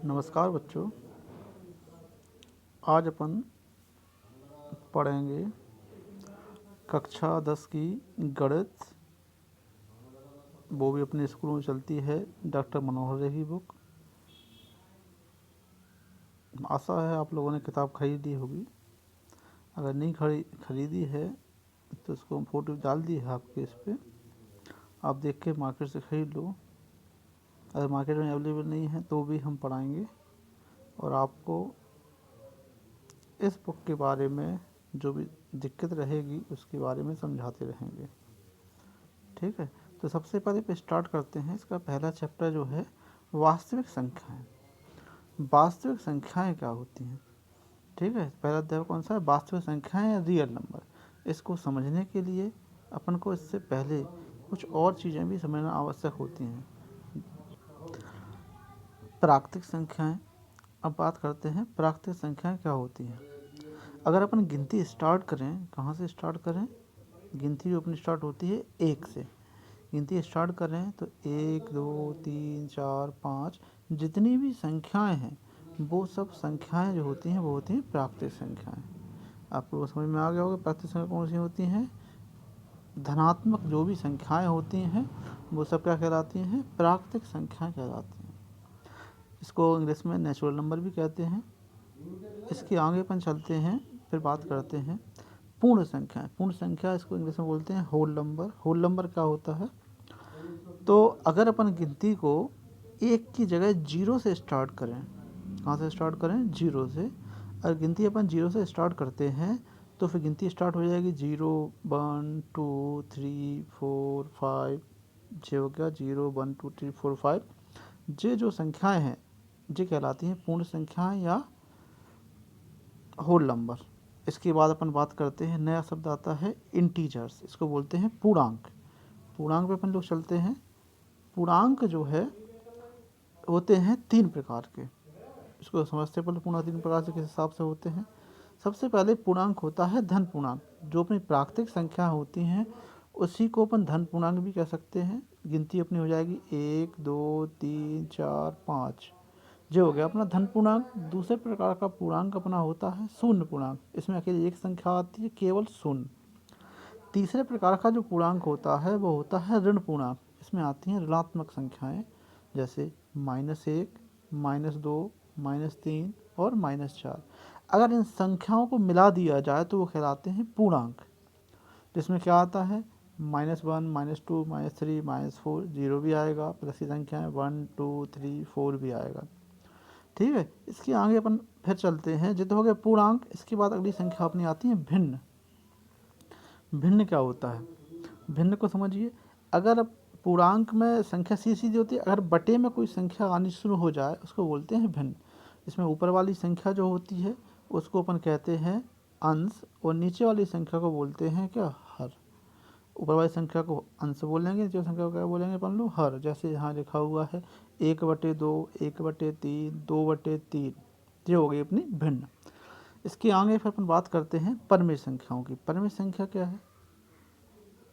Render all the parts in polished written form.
नमस्कार बच्चों। आज अपन पढ़ेंगे कक्षा 10 की गणित, वो भी अपने स्कूल में चलती है, डॉक्टर मनोहर रे की बुक। आशा है आप लोगों ने किताब खरीदी होगी। अगर नहीं खरीदी है तो इसको फोटो डाल दी है आपके इस पर, आप देख के मार्केट से खरीद लो। अगर मार्केट में अवेलेबल नहीं है तो भी हम पढ़ाएंगे और आपको इस बुक के बारे में जो भी दिक्कत रहेगी उसके बारे में समझाते रहेंगे। ठीक है, तो सबसे पहले पे स्टार्ट करते हैं। इसका पहला चैप्टर जो है वास्तविक संख्याएं। वास्तविक संख्याएं क्या होती हैं? ठीक है, पहला अध्याय कौन सा है? वास्तविक संख्याएं या रियल नंबर। इसको समझने के लिए अपन को इससे पहले कुछ और चीज़ें भी समझना आवश्यक होती हैं। प्राकृतिक संख्याएं। अब बात करते हैं प्राकृतिक संख्याएं क्या होती हैं। अगर अपन गिनती स्टार्ट करें, कहाँ से स्टार्ट करें? गिनती जो अपनी स्टार्ट होती है 1 से। गिनती स्टार्ट कर रहे हैं तो 1 2 3 4 5 जितनी भी संख्याएं हैं वो सब संख्याएं जो होती हैं वो होती हैं प्राकृतिक संख्याएं। आपको समझ में आ गया होगा प्राकृतिक संख्या कौन सी होती हैं? धनात्मक जो भी संख्याएं होती हैं वो सब क्या कहलाती हैं? प्राकृतिक संख्याएं कहलाती हैं। इसको इंग्लिश में नेचुरल नंबर भी कहते हैं। इसके आगे अपन चलते हैं, फिर बात करते हैं पूर्ण संख्या। पूर्ण संख्या इसको इंग्लिश में बोलते हैं होल नंबर। होल नंबर क्या होता है? तो अगर अपन गिनती को 1 की जगह 0 से स्टार्ट करें, कहाँ से स्टार्ट करें? 0 से। अगर गिनती अपन 0 से स्टार्ट करते हैं तो फिर गिनती स्टार्ट हो जाएगी 0 1 2 3 4 5। ये हो गया 0 1 2 3 4 5। ये जो संख्याएं हैं ये कहलाती हैं पूर्ण संख्याएं या होल नंबर। इसके बाद अपन बात करते हैं, नया शब्द आता है इंटीजर्स। इसको बोलते हैं पूर्णांक। पूर्णांक पे अपन लोग चलते हैं। पूर्णांक जो है होते हैं 3 प्रकार के। इसको समझते पहले पूर्णांक 3 प्रकार से किस हिसाब से होते हैं। सबसे पहले पूर्णांक होता है धन पूर्णांक। जो अपनी प्राकृतिक संख्या होती हैं उसी को अपन धन पूर्णांक भी कह सकते हैं। गिनती अपनी हो जाएगी 1 2 3 4 5, जो हो गया अपना धन पूर्णांक। दूसरे प्रकार का पूर्णांक अपना होता है शून्य पूर्णांक। इसमें अकेले एक संख्या आती है, केवल शून्य। तीसरे प्रकार का जो पूर्णांक होता है वो होता है ऋण पूर्णांक। इसमें आती हैं ऋणात्मक संख्याएं, जैसे -1 -2 -3 और -4। अगर इन संख्याओं को मिला दिया जाए तो वो कहलाते हैं पूर्णांक, जिसमें क्या आता है -1 -2 -3 -4, 0 भी आएगा, प्लस की संख्याएं 1 2 3 4 भी आएगा। ठीक है, इसके आगे अपन फिर चलते हैं। जितने हो गए पूर्णांक, इसके बाद अगली संख्या अपनी आती है भिन्न। भिन्न क्या होता है? भिन्न को समझिए। अगर पूर्णांक में संख्या सीधी होती है, अगर बटे में कोई संख्या आनी शुरू हो जाए उसको बोलते हैं भिन्न। इसमें ऊपर वाली संख्या जो होती है उसको अपन कहते हैं अंश और नीचे वाली संख्या को बोलते हैं क्या? हर। ऊपर वाली संख्या को अंश बोलेंगे, नीचे संख्या को क्या बोलेंगे अपन लोग? हर। जैसे यहाँ लिखा हुआ है 1/2 1/3 2/3, ये हो गई अपनी भिन्न। इसके आगे फिर अपन बात करते हैं परमेय संख्याओं की। परमेय संख्या क्या है?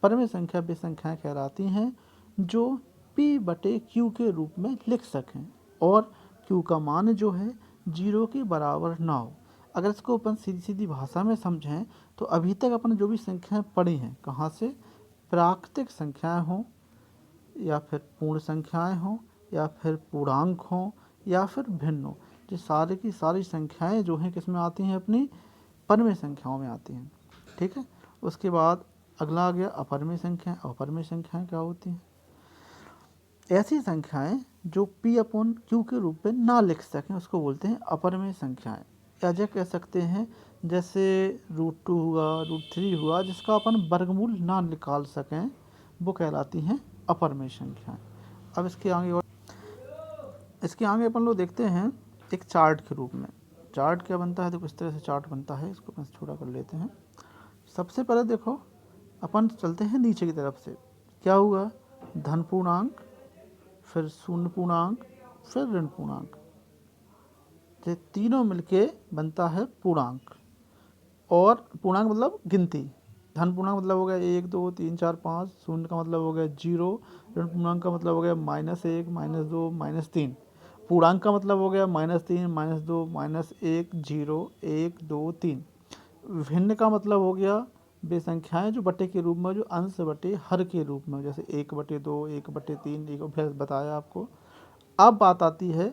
परमेय संख्या वे संख्याएं कहलाती हैं जो p/q के रूप में लिख सकें और q का मान जो है 0 के बराबर ना हो। अगर इसको अपन सीधी सीधी भाषा में समझें तो अभी तक अपन जो भी संख्याएं पढ़ी हैं, कहाँ से? प्राकृतिक संख्याएं हों या फिर पूर्ण संख्याएं हों या फिर पूर्णांक हों या फिर भिन्न हो, ये सारे की सारी संख्याएं जो हैं किस में आती हैं? अपनी परमेय संख्याओं में आती हैं। ठीक है, उसके बाद अगला आ गया अपरमेय संख्याएं। अपरमेय संख्याएं क्या होती हैं? ऐसी संख्याएं जो p/q के रूप में ना लिख सकें उसको बोलते हैं अपरमेय संख्याएं। या जो कह सकते हैं जैसे √2 हुआ, √3 हुआ, जिसका अपन वर्गमूल ना निकाल सकें वो कहलाती हैं अपरमेय संख्याएं। अब इसके आगे अपन लोग देखते हैं एक चार्ट के रूप में। चार्ट क्या बनता है? देखो इस तरह से चार्ट बनता है। इसको अपन छोटा कर लेते हैं। सबसे पहले देखो अपन चलते हैं नीचे की तरफ से। क्या हुआ? धन पूर्णांक, फिर शून्य पूर्णांक, फिर ऋण पूर्णांक। ये तीनों मिलके बनता है पूर्णांक। और पूर्णांक मतलब गिनती। धन पूर्णांक मतलब हो गया 1 2 3 4 5, शून्य का मतलब हो गया 0, ऋण पूर्णांक का मतलब हो गया -1 -2 -3। पूर्णांक का मतलब हो गया -3, -2, -1, 0, 1, 2, 3। भिन्न का मतलब हो गया वे संख्याएं जो बटे के रूप में, जो अंश बटे हर के रूप में, जैसे 1/2, 1/3, एक अभ्यास बताया आपको। अब बात आती है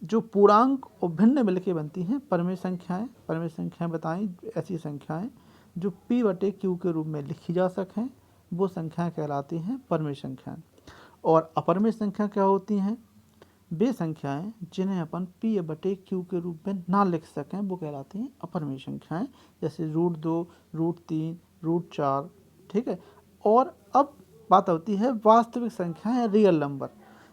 जो पूर्णांक और भिन्न मिलके बनती हैं परमेय संख्याएं। परमेय संख्याएं बताई ऐसी संख्याएं जो p/q के रूप में लिखी जा सकें, वो संख्याएं कहलाती हैं परमेय संख्याएं। और अपरमेय संख्या क्या होती हैं? वे संख्याएं जिन्हें अपन p/q के रूप में ना लिख सकें, वो कहलाती हैं अपरमेय संख्याएं, जैसे √2, √3, √4। ठीक है। और अब बात होती है वास्तविक संख्याएं, रियल नंबर।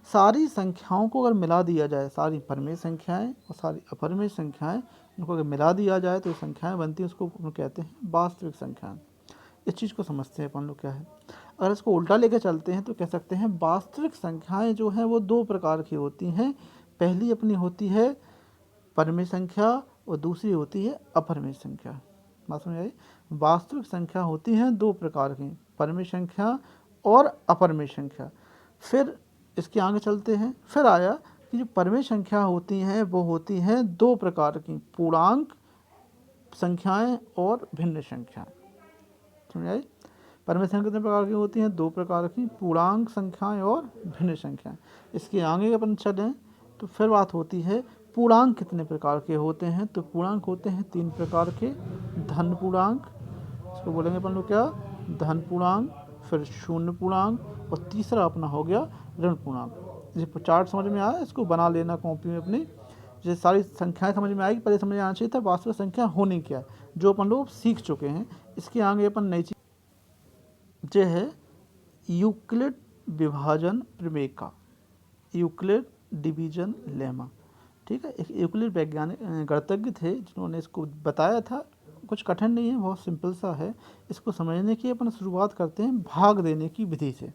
सारी संख्याओं को अगर मिला दिया जाए, सारी परमेय संख्याएं और सारी अपरमेय संख्याएं, उनको अगर मिला दिया जाए तो संख्याएं बनती हैं, उसको कहते हैं वास्तविक संख्याएं। इस चीज़ को समझते हैं अपन लोग क्या है। अगर इसको उल्टा लेकर चलते हैं तो कह सकते हैं वास्तविक संख्याएं जो हैं वो दो प्रकार की होती हैं। पहली अपनी होती है परमेय संख्या और दूसरी होती है अपरमेय संख्या। बात समझ आई? वास्तविक संख्या होती हैं दो प्रकार की, परमेय संख्या और अपरमेय संख्या। फिर इसके आगे चलते हैं, फिर आया कि जो परमेय संख्या होती हैं वो होती हैं दो प्रकार की, पूर्णांक संख्याएं और भिन्न संख्याएं। समझ आई? परमेय संख्या कितने प्रकार की होती हैं? दो प्रकार की, पूर्णांक संख्याएं और भिन्न संख्याएं। इसके आगे अपन चलें तो फिर बात होती है पूर्णांक कितने प्रकार के होते हैं? तो पूर्णांक होते हैं 3 प्रकार के। धन पूर्णांक, इसको बोलेंगे अपन लोग क्या? धन पूर्णांक। फिर शून्य पूर्णांक और तीसरा अपना हो गया ऋण पूर्णांक। ये चार्ट समझ में आया? इसको बना लेना कॉपी में अपनी। जैसे सारी संख्याएं समझ में आएगी, पहले समझ में आना चाहिए था वास्तविक संख्या होनी क्या है, जो अपन लोग सीख चुके हैं। इसके आगे अपन नई चीज जो है यूक्लिड विभाजन प्रमेय का, यूक्लिड डिवीजन लेमा। ठीक है। एक यूक्लिड वैज्ञानिक गणितज्ञ थे जिन्होंने इसको बताया था। कुछ कठिन नहीं है, बहुत सिंपल सा है। इसको समझने की अपन शुरुआत करते हैं भाग देने की विधि से।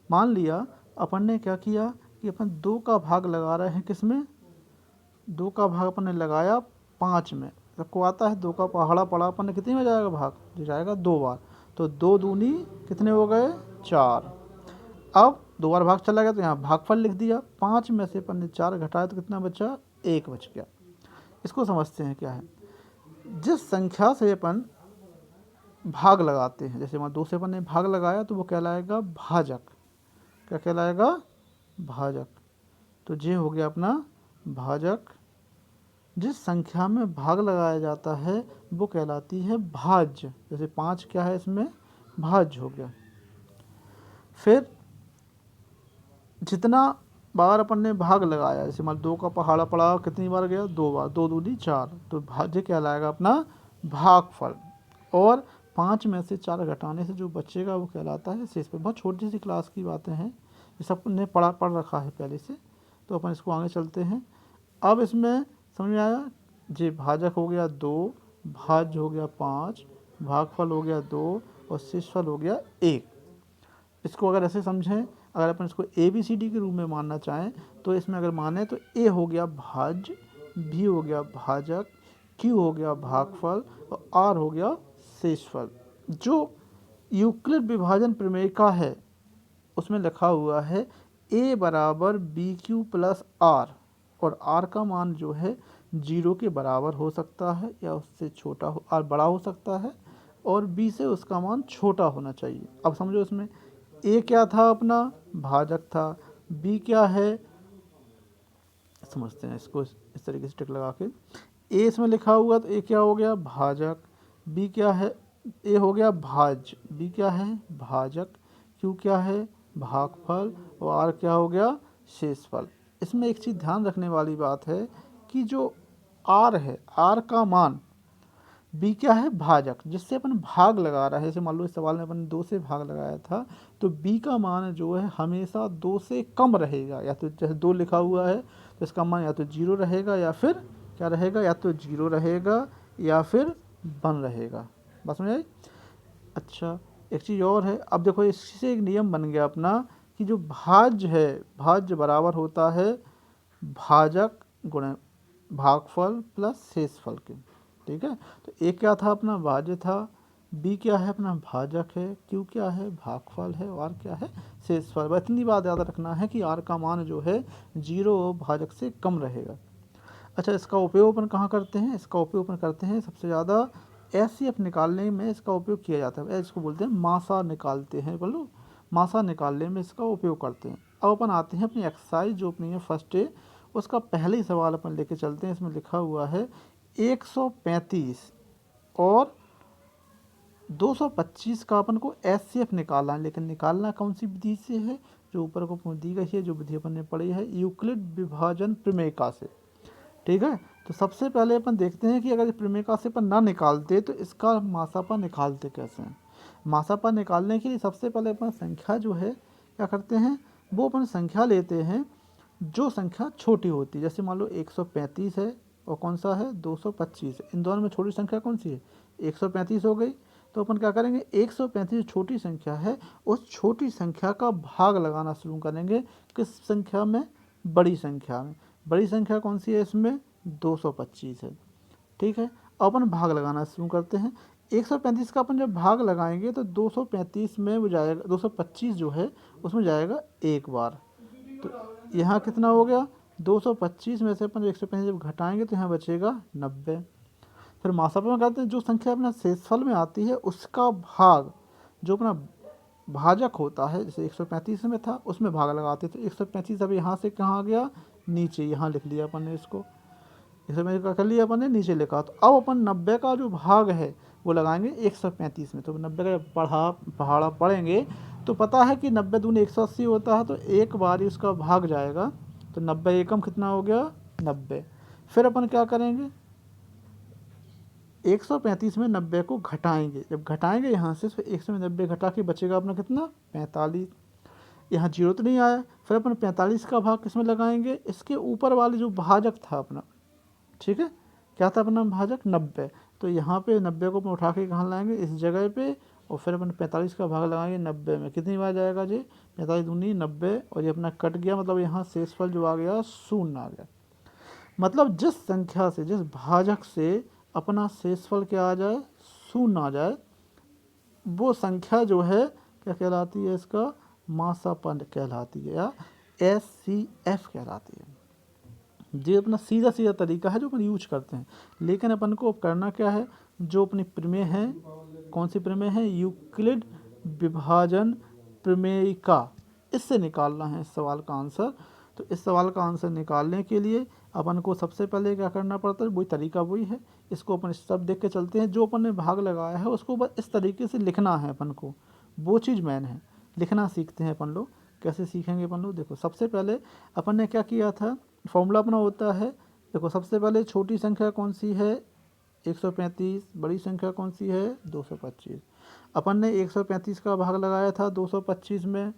मान लिया अपन ने क्या किया कि अपन 2 का भाग लगा रहे हैं, किसमें? 2 का भाग अपन ने लगाया 5 में। सबको आता है 2 का पहाड़ा पड़ा अपन ने कितने में जाएगा भाग? जो जाएगा 2 बार। तो 2 दूनी कितने हो गए? 4। अब 2 बार भाग चला गया तो यहाँ भागफल लिख दिया। 5 में से अपन ने 4 घटाया तो कितना बचा? 1 बच गया। इसको समझते हैं क्या है। जिस संख्या से अपन भाग लगाते हैं, जैसे मान 2 से अपन ने भाग लगाया तो वो कहलाएगा भाजक। क्या कहलाएगा? भाजक। तो ये हो गया अपना भाजक। जिस संख्या में भाग लगाया जाता है वो कहलाती है भाज्य। जैसे 5 क्या है इसमें? भाज्य हो गया। फिर जितना बार अपन ने भाग लगाया, जैसे मान 2 का पहाड़ा पड़ा कितनी बार गया? 2 बार। 2 दूनी 4, तो भाज्य कहलाएगा अपना भागफल। और 5 में से 4 घटाने से जो बचेगा वो कहलाता है शेषफल। बहुत छोटी सी क्लास की बातें हैं, ये सब ने पढ़ रखा है पहले से, तो अपन इसको आगे चलते हैं। अब इसमें समझ में आया? जी भाजक हो गया 2, भाज्य हो गया 5, भागफल हो गया 2 और शेषफल हो गया 1। इसको अगर ऐसे समझें, अगर अपन इसको ABCD के रूप में मानना चाहें तो इसमें अगर माने तो A हो गया भाज्य, B हो गया भाजक, Q हो गया भागफल और R हो गया शेषफल। जो यूक्लिड विभाजन प्रमेय का है उसमें लिखा हुआ है A बराबर BQ प्लस R, और R का मान जो है 0 के बराबर हो सकता है या उससे छोटा हो, R बड़ा हो सकता है, और B से उसका मान छोटा होना चाहिए। अब समझो इसमें A क्या था? अपना भाजक था। B क्या है? समझते हैं इसको इस तरीके से टिक लगा के। A इसमें लिखा हुआ तो A क्या हो गया? भाजक। B क्या है? A हो गया भाज्य, B क्या है? भाजक। Q क्या है? भागफल। और R क्या हो गया? शेषफल। इसमें एक चीज़ ध्यान रखने वाली बात है कि जो R है, R का मान, B क्या है? भाजक, जिससे अपन भाग लगा रहे हैं। जैसे मान लो इस सवाल में अपन 2 से भाग लगाया था तो B का मान जो है हमेशा 2 से कम रहेगा। या तो जैसे 2 लिखा हुआ है तो इसका मान या तो 0 रहेगा या फिर क्या रहेगा? या तो 0 रहेगा या फिर 1 रहेगा। बस समझ आई? अच्छा, एक चीज़ और है। अब देखो इससे एक नियम बन गया अपना कि जो भाज्य है, भाज्य बराबर होता है भाजक गुणे भागफल प्लस शेषफल के। ठीक है। तो एक क्या था? अपना भाज्य था। बी क्या है अपना भाजक है, क्यू क्या है भागफल है, और क्या है शेषफल। बस इतनी बात याद रखना है कि आर का मान जो है 0 भाजक से कम रहेगा। अच्छा, इसका उपयोग अपन कहाँ करते हैं? इसका उपयोग अपन करते हैं सबसे ज़्यादा एचसीएफ निकालने में इसका उपयोग किया जाता है। इसको बोलते हैं मासा निकालते हैं, बोलो मासा निकालने में इसका उपयोग करते हैं। अब अपन आते हैं अपनी एक्सरसाइज जो अपनी है फर्स्ट है, उसका पहले ही सवाल अपन लेके चलते हैं। इसमें लिखा हुआ है 135 और 225 का अपन को एचसीएफ निकालना है, लेकिन निकालना कौन सी विधि से है? जो ऊपर को दी गई है, जो विधि अपन ने पढ़ी है यूक्लिड विभाजन प्रमेयिका से। ठीक है, तो सबसे पहले अपन देखते हैं कि अगर प्रमेयिका से अपन ना निकालते तो इसका मासापा निकालते कैसे हैं। मासापा निकालने के लिए सबसे पहले अपन संख्या जो है क्या करते हैं, वो अपन संख्या लेते हैं जो संख्या छोटी होती है। जैसे मान लो 135 है और कौन सा है 225 है, इन दोनों में छोटी संख्या कौन सी है 135 हो गई। तो अपन क्या करेंगे 135 छोटी संख्या है, उस छोटी संख्या का भाग लगाना शुरू करेंगे किस संख्या में, बड़ी संख्या में। बड़ी संख्या कौन सी है इसमें 225 है। ठीक है, अब अपन भाग लगाना शुरू करते हैं। 135 का अपन जब भाग लगाएंगे तो 235 में वो जाएगा, 225 जो है उसमें जाएगा एक बार। तो यहाँ कितना हो गया 225 में से अपन 135 जब घटाएंगे तो यहाँ बचेगा 90। फिर मासापा में कहते हैं जो संख्या अपना शेषफल में आती है उसका भाग जो अपना भाजक होता है, जैसे 135 में था उसमें भाग लगाते। तो 135 अब यहाँ से कहाँ आ गया नीचे, यहाँ लिख लिया अपन ने इसको, इसमें क्या कर लिया अपन ने नीचे लिखा। तो अब अपन 90 का जो भाग है वो लगाएंगे 135 में। तो 90 का जब पहाड़ा पढ़ेंगे तो पता है कि 90 दूनी 180 होता है, तो एक बार ही उसका भाग जाएगा। तो 90 एकम कितना हो गया 90। फिर अपन क्या करेंगे 135 में 90 को घटाएंगे, जब घटाएंगे यहाँ से तो 190 घटा के बचेगा अपना कितना 45। यहाँ जीरो तो नहीं आया, फिर अपन 45 का भाग किस में लगाएंगे, इसके ऊपर वाले जो भाजक था अपना। ठीक है, क्या था अपना भाजक 90। तो यहाँ पे 90 को अपन उठा के कहाँ लाएंगे इस जगह पे, और फिर अपन 45 का भाग लगाएंगे 90 में। कितनी बार जाएगा जी 45 दूनी 90, और ये अपना कट गया, मतलब यहाँ शेषफल जो आ गया शून्य आ गया। मतलब जिस संख्या से जिस भाजक से अपना शेषफल क्या आ जाए शून्य आ जाए, वो संख्या जो है क्या कहलाती है, इसका मासापा कहलाती है या एचसीएफ कहलाती है। ये अपना सीधा सीधा तरीका है जो अपन यूज करते हैं। लेकिन अपन को करना क्या है, जो अपनी प्रमेय है, कौन सी प्रमेय है यूक्लिड विभाजन प्रमेयिका, इससे निकालना है इस सवाल का आंसर। तो इस सवाल का आंसर निकालने के लिए अपन को सबसे पहले क्या करना पड़ता है, वही तरीका वही है। इसको अपन सब देख के चलते हैं, जो अपन ने भाग लगाया है उसको बस इस तरीके से लिखना है अपन को, वो चीज़ मैन है। लिखना सीखते हैं अपन लोग, कैसे सीखेंगे अपन लोग, देखो सबसे पहले अपन ने क्या किया था, फॉर्मूला अपना होता है, देखो सबसे पहले छोटी संख्या कौन सी है 135, बड़ी संख्या कौन सी है 225। अपन ने 135 का भाग लगाया था 225 में,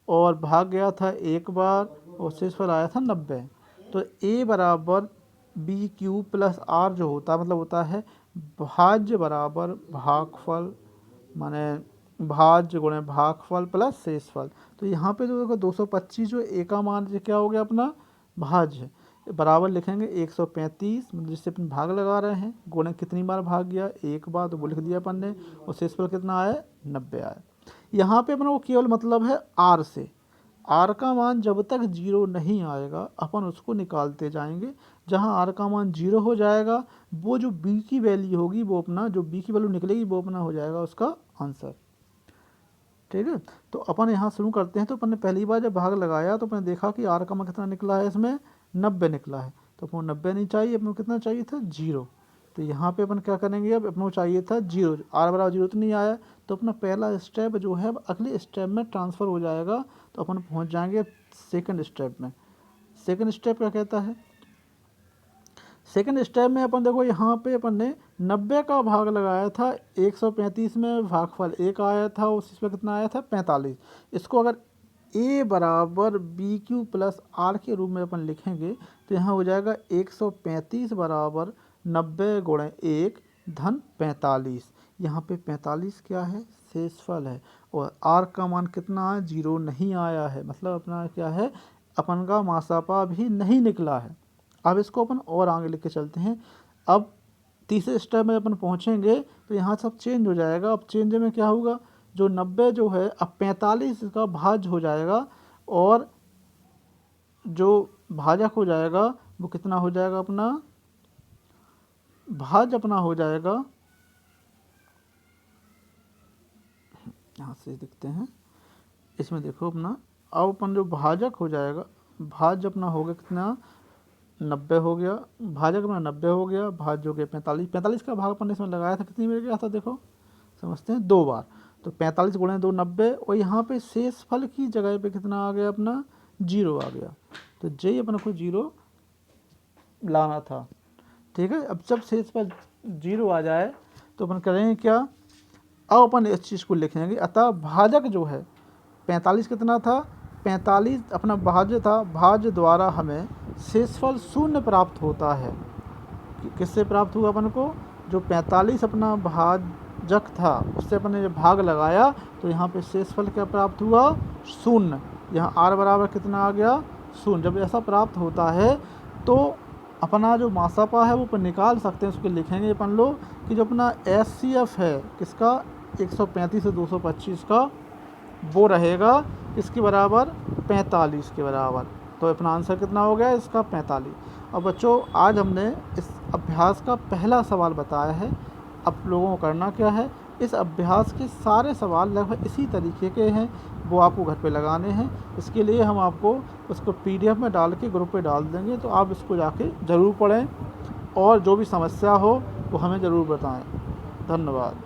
और भाग गया था एक बार, और शेषफल आया था 90। तो ए बराबर बी क्यू प्लस आर जो होता है, मतलब होता है भाज्य बराबर भागफल, माने भाज्य गुणे भागफल प्लस शेषफल। तो यहाँ पे जो देखो 225 जो ए का मान क्या हो गया अपना भाज्य, बराबर लिखेंगे 135, मतलब जिससे अपन भाग लगा रहे हैं, गुणे कितनी बार भाग गया एक बार, तो वो लिख दिया अपन ने, और शेषफल कितना आया 90 आया। यहाँ पे अपना वो केवल मतलब है आर से, आर का मान जब तक जीरो नहीं आएगा अपन उसको निकालते जाएंगे। जहाँ आर का मान जीरो हो जाएगा, वो जो बी की वैल्यू होगी वो अपना, जो बी की वैल्यू निकलेगी वो अपना हो जाएगा उसका आंसर। ठीक है, तो अपन यहाँ शुरू करते हैं। तो अपन ने पहली बार जब भाग लगाया तो अपन ने देखा कि आर का मान कितना निकला है, इसमें 90 निकला है। तो अपन 90 नहीं चाहिए, अपन को कितना चाहिए था 0। तो यहाँ पे अपन क्या करेंगे, अब अपन को चाहिए था 0, आर बराबर 0 तो नहीं आया, तो अपना पहला स्टेप जो है अगले स्टेप में ट्रांसफ़र हो जाएगा। तो अपन पहुँच जाएंगे सेकंड स्टेप में। सेकंड स्टेप क्या कहता है, सेकंड स्टेप में अपन देखो यहाँ पे अपन ने 90 का भाग लगाया था 135 में, भागफल एक आया था, उस पर कितना आया था 45। इसको अगर ए बराबर बी क्यू प्लस आर के रूप में अपन लिखेंगे तो यहाँ हो जाएगा 135 बराबर 90 गुणे 1 धन 45। यहाँ पे 45 क्या है शेषफल है, और आर का मान कितना है 0 नहीं आया है, मतलब अपना क्या है अपन का मासापा भी नहीं निकला है। अब इसको अपन और आगे लिख के चलते हैं। अब तीसरे स्टेप में अपन पहुँचेंगे तो यहाँ सब चेंज हो जाएगा। अब चेंज में क्या होगा, जो 90 जो है अब 45 का भाज्य हो जाएगा और जो भाजक हो जाएगा वो कितना हो जाएगा, अपना भाज्य अपना हो जाएगा, यहाँ से देखते हैं इसमें देखो अपना, अब अपन जो भाजक हो जाएगा, भाज्य अपना हो गया कितना 90 हो गया, भाजक अपना 90 हो गया, भाज्य हो गया 45, 45 का भाग अपन ने इसमें लगाया था, कितनी मिल गया था देखो, समझते हैं 2 बार, तो 45 गुणे 2 90, और यहाँ पे शेष फल की जगह पे कितना आ गया, अपना 0 आ गया। तो यही अपन को 0 लाना था। ठीक है, अब जब शेष फल 0 आ जाए तो अपन करेंगे क्या, अब अपन इस चीज़ को लिखेंगे, अतः भाजक जो है 45 कितना था, 45 अपना भाज्य था, भाज्य द्वारा हमें शेषफल 0 प्राप्त होता है। किससे प्राप्त हुआ अपन को, जो 45 अपना भाजक था उससे अपन ने जब भाग लगाया तो यहाँ पे शेषफल क्या प्राप्त हुआ, 0। यहाँ r बराबर कितना आ गया, 0। जब ऐसा प्राप्त होता है तो अपना जो मासापा है वो अपन निकाल सकते हैं, उसको लिखेंगे अपन लोग कि जो अपना HCF है किसका, 135 से 225 का, वो रहेगा इसके बराबर 45 के बराबर। तो अपना आंसर कितना हो गया इसका, 45। अब बच्चों आज हमने इस अभ्यास का पहला सवाल बताया है। अब लोगों को करना क्या है, इस अभ्यास के सारे सवाल लगभग इसी तरीके के हैं, वो आपको घर पे लगाने हैं। इसके लिए हम आपको उसको PDF में डाल के ग्रुप पे डाल देंगे, तो आप इसको जाके ज़रूर पढ़ें और जो भी समस्या हो वो हमें ज़रूर बताएं। धन्यवाद।